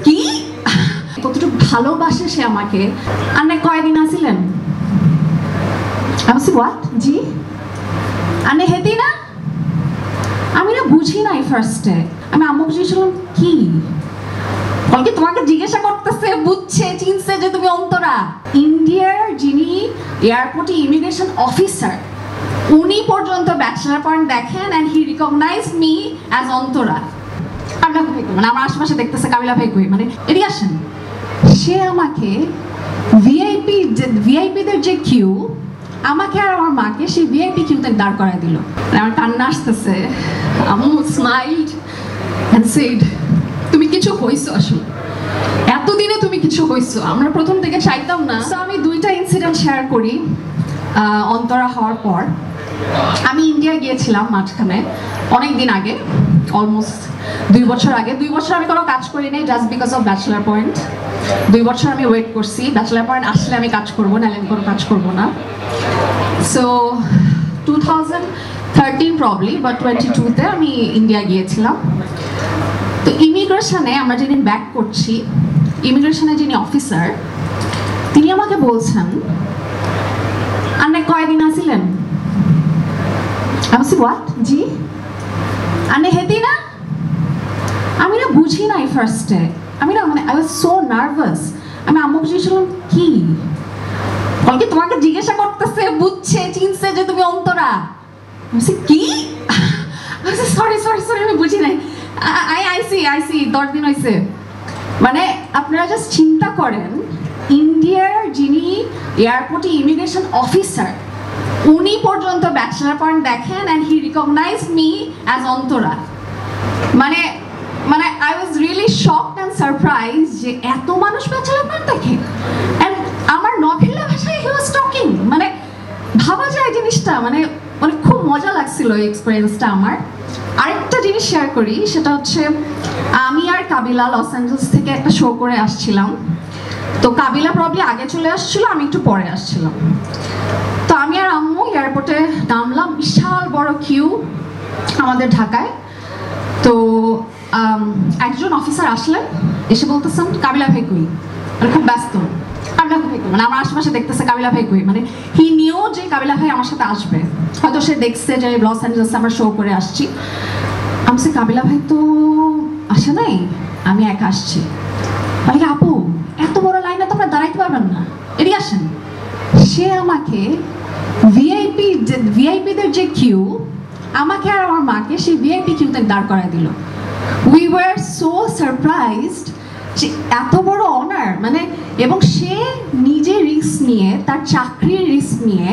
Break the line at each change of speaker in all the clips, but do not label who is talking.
কি কতটুকু ভালোবাসে সে আমাকে। আর না কয়দিন আসিলেন আমি হোয়াট জি আর না হেতি না আমি না বুঝি নাই ফার্স্টে। আমি আম্মু বুঝেছিলাম কি বলকে তোমাকে জিজ্ঞাসা করতেছে বুঝছে চিনছে যে তুমি অন্তরা। ইন্ডিয়ার যিনি এয়ারপোর্টে ইমিগ্রেশন অফিসার উনি পর্যন্ত ব্যাচেলার পয়েন্ট দেখেন and he recognise me as Antara. মানে আমার আশেপাশে দেখতেছে কাবিলা ভাই কই মানে এদিকে আসেন। সে আমাকে ভিআইপিদের যে কিউ আমাকে আর আমার মাকে সেই ভিআইপি কিউতে দাঁড় করায় দিল। আমার কান্না আসতেছে। আম্মু স্মাইলড এন্ড সেড তুমি কিছু হইছো আসলে এতদিনে তুমি কিছু হইছো আমরা প্রথম থেকে চাইতাম না। সো আমি দুইটা ইনসিডেন্ট শেয়ার করি। অন্তরা হওয়ার পর আমি ইন্ডিয়া গিয়েছিলাম মাঝখানে অনেক দিন আগে, অলমোস্ট 2 বছর আগে। 2 বছর আমি কোনো কাজ করি নাই just because of bachelor point. 2 বছর আমি ওয়েট করছি ব্যাচেলার পয়েন্ট আসলে আমি কাজ করবো, নাহলে আমি কোনো কাজ করবো না। সো 2013 প্রবলি বা 22-তে আমি ইন্ডিয়া গিয়েছিলাম। তো ইমিগ্রেশনে আমরা যেদিন ব্যাক করছি, ইমিগ্রেশনে যিনি অফিসার তিনি আমাকে বলছেন আর না কয়দিন আসিলেন আমি হোয়াট জি আর না হেতি না আমি না বুঝি নাই ফার্স্টে। আমি না মানে আই ওয়াজ সো নার্ভাস। আমি আম্মু বুঝেছিলাম কি বলকে তোমাকে জিজ্ঞাসা করতেছে বুঝছে চিনছে যে তুমি অন্তরা। কি সরি সরি সরি আমি বুঝি নাই। আইসি 10 দিন হয়েছে। মানে আপনারা জাস্ট চিন্তা করেন ইন্ডিয়ার যিনি এয়ারপোর্টে ইমিগ্রেশন অফিসার উনি পর্যন্ত ব্যাচেলার পয়েন্ট দেখেন and he recognise me as Antara. মানে মানে I was really shocked and surprise যে এত মানুষ ব্যাচেলার পয়েন্ট দেখে। অ্যান্ড আমার নভেলা ভাষায় হি ওয়াজ টকিং। মানে ভাবা যায় জিনিসটা মানে মানে খুব মজা লাগছিল এই এক্সপিরিয়েন্সটা আমার। আরেকটা জিনিস শেয়ার করি, সেটা হচ্ছে আমি আর কাবিলা লস অ্যাঞ্জেলস থেকে একটা শো করে আসছিলাম। তো কাবিলা প্রবলি আগে চলে আসছিল, আমি একটু পরে আসছিলাম। তো আমি আর আম্মু এয়ারপোর্টে নামলাম, বিশাল বড় কিউ আমাদের ঢাকায়। তো একজন অফিসার আসলেন, এসে বলতেছেন কাবিলা ভাই কই, মানে খুব ব্যস্ত। কাবিলা ভাই কই মানে আমার আশেপাশে দেখতেছে কাবিলা ভাই কই, মানে হি নিউ যে কাবিলা ভাই আমার সাথে আসবে, হয়তো সে দেখছে যে লস অ্যাঞ্জেলসে আমরা শো করে আসছি। আমি সে কাবিলা ভাই তো আসে নাই, আমি একা আসছি। মানে আপু এত বড় লাইনে তোমরা দাঁড়াইতে পারবেন না, এদিকে আসেন। সে আমাকে ভিআইপিদের যে কিউ আমাকে আর আমার মাকে সেই ভিআইপি কিউতে দাঁড় করায় দিল। উই ওয়ার সো সারপ্রাইজড যে এত বড় অনার মানে। এবং সে নিজে রিস্ক নিয়ে, তার চাকরির রিস্ক নিয়ে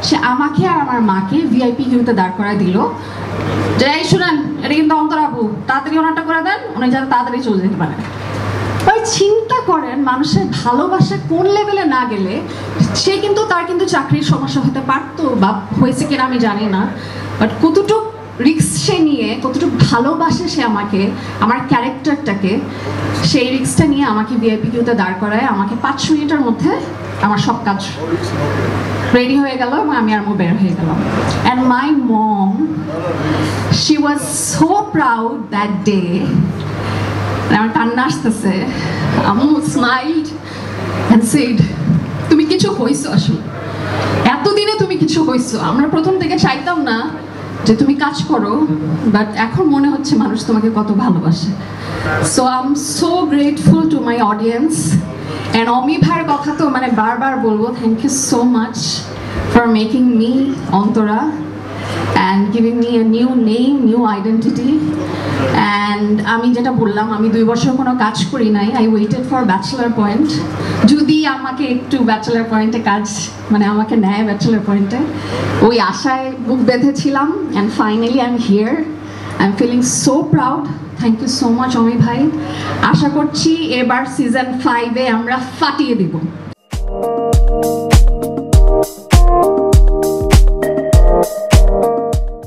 সে আমাকে আর আমার মাকে ভিআইপি কিউতে দাঁড় করায় দিল। যে এই শুনেন এটা কিন্তু অন্তরা আপু, তাড়াতাড়ি অনারটা করে দেন, উনি যাতে তাড়াতাড়ি চলে যেতে পারে। ওই চিন্তা করেন মানুষের ভালোবাসা কোন লেভেলে না গেলে সে কিন্তু তার কিন্তু চাকরির সমস্যা হতে পারতো বা হয়েছে কিনা আমি জানি না, বাট কতটুক রিস্ক সে নিয়ে, কতটুকু ভালোবাসে সে আমাকে, আমার ক্যারেক্টারটাকে, সেই রিস্কটা নিয়ে আমাকে ভিআইপি কিউতে দাঁড় করায়। আমাকে 5 মিনিটের মধ্যে আমার সব কাজ রেডি হয়ে গেল এবং আমি আর বের হয়ে গেলাম। And my mom she was so proud that day. আমার কান্না আসতেছে। আম্মু স্মাইলড এন্ড সেড তুমি কিছু হইছো আসলে এতদিনে তুমি কিছু হইছো আমরা প্রথম থেকে চাইতাম না যে তুমি কাজ করো, বাট এখন মনে হচ্ছে মানুষ তোমাকে কত ভালোবাসে। So I am so grateful to my audience. And Ami ভাইয়ের কথা তো মানে বারবার বলবো, thank you so much for making me Antara and giving me a new name, new identity. And আমি যেটা বললাম, আমি 2 বছর কোনো কাজ করি নাই, I waited for bachelor point. যদি আমাকে একটু ব্যাচেলার পয়েন্টে কাজ মানে আমাকে নেয় ব্যাচেলার পয়েন্টে, ওই আশায় বুক বেঁধেছিলাম। and finally I'm here. I'm feeling so proud. Thank you so much অমি ভাই। আশা করছি এবার সিজন 5-এ আমরা ফাটিয়ে দিব।